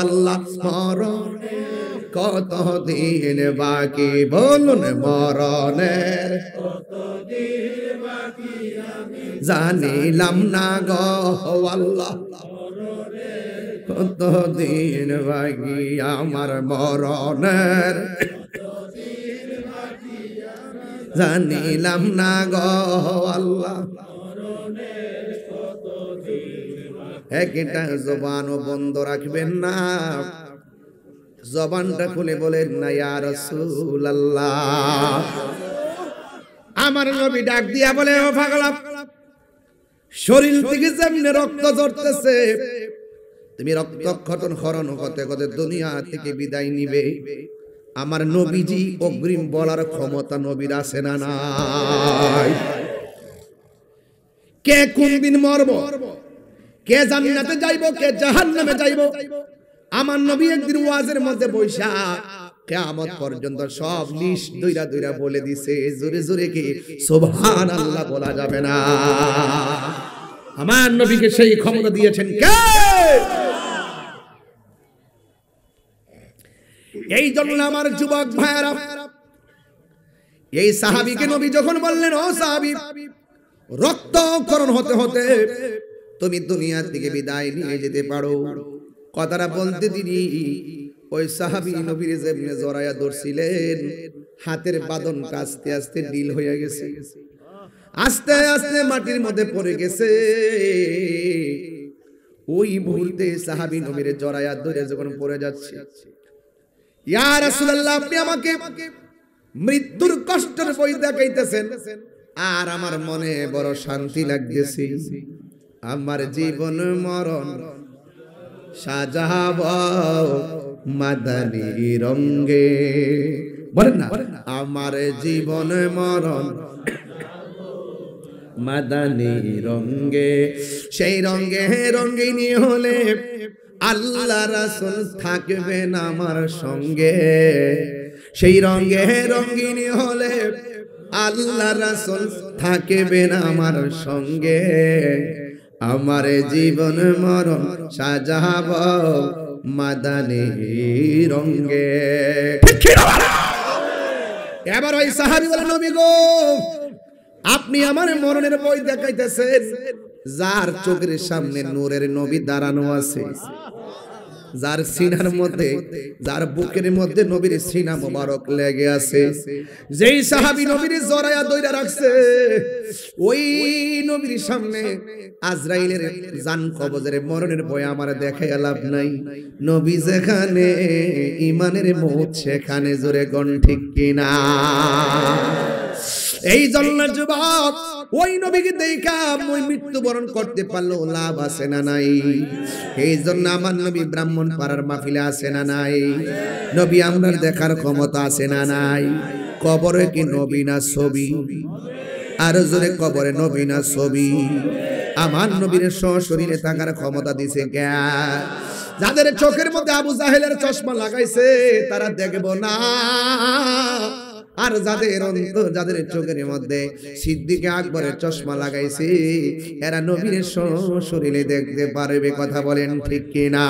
আল্লাহ মরণের কতদিন বাকি বলুন মরণের কতদিন বাকি আমি জানিলাম না গো আল্লাহ মরণের কতদিন বাকি আমার মরণের জানিলাম না গো আল্লাহ একটা জবানও বন্ধ রাখবেন না জবানটা খুলে বলেন না ইয়া রাসূলুল্লাহ আমার নবী ডাক দিয়া বলে ও পাগলা শরীর থেকে যেমন রক্ত ঝরতেছে তুমি রক্তক্ষরণ হরণ হতে হতে দুনিয়া থেকে বিদায় নিবে আমার নবীজি অগ্রিম বলার ক্ষমতা নবীর আছে না নাই কে কোন দিন মরব কে জান্নাতে যাইব কে জাহান্নামে যাইব আমার নবী একদিন ওয়াজের মধ্যে বৈশা কিয়ামত পর্যন্ত সব লিস্ট দুইরা দুইরা বলে দিছে জোরে জোরে কি সুবহানাল্লাহ বলা যাবে না আমার নবীকে সেই ক্ষমতা দিয়েছেন কে এই জন্য আমার যুবক ভাইরা এই সাহাবীকে নবী যখন বললেন ও সাহাবী রক্তক্ষরণ হতে হতে তুমি দুনিয়া থেকে বিদায় নিয়ে যেতে পারো কথাটা বলতে তিনি ওই সাহাবী নবীর যেমনে জড়ায়া ধরছিলেন হাতের বাঁধনটা আস্তে আস্তে ঢিল হয়ে গেছে আস্তে আস্তে মাটির মধ্যে পড়ে গেছে ওই মুহূর্তে সাহাবী নবীর জড়ায়া ধরে যখন পড়ে যাচ্ছে ইয়া রাসূলুল্লাহ আপনি আমাকে মৃত্যুর কষ্টের বই দেখাইতেছেন আর আমার মনে বড় শান্তি লাগতেছে আমার জীবন মরণ সাজাব মাদানী রঙে বলেন না আমার জীবন মরণ মাদানী রঙে সেই রঙে রঙিনী হলে আল্লাহ রাসূল থাকবেন আমার সঙ্গে সেই রঙে রঙিনী হলে আল্লাহ রাসূল থাকবেন আমার সঙ্গে আমার জীবন মরণ সাজাব মাদানী রঙে এবার ওই সাহাবী বলেন নবী গো আপনি আমার মরণের বই দেখাইতেছেন যার চোখের সামনে নূরের নবী দাঁড়ানো আছে যার সিনার মধ্যে যার বুকের মধ্যে নবীর সিনা মোবারক লেগে আছে যেই সাহাবী নবীর জড়ায়া দইরা রাখছে ওই নবীর সামনে আজরাইলের জান কবজের মরণের ভয় আমার দেখায় লাভ নাই নবী যেখানে ঈমানের মৌত সেখানে জোরে কোন ঠিক কিনা এই জন্য যুবক ওই নবীকে দেখা মই মৃত্যুবরণ করতে পারলো লাভ আছে না নাই এই জন্য আমার নবী ব্রাহ্মণ পাড়ার মাহফিলে আছে না নাই নবী আমরার দেখার ক্ষমতা আছে না নাই কবরে কি নবী না ছবি আর জোরে কবরে নবী না ছবি আমার নবীর সশরীরে থাকার ক্ষমতা দিছে কে যাদের চোখের মধ্যে আবু জাহেলের চশমা লাগাইছে তারা দেখবো না আর যাদের চোখের মধ্যে সিদ্দিক আকবরের চশমা লাগাইছে এরা নবীর শরীরে দেখতে পারবে কথা বলেন ঠিক কিনা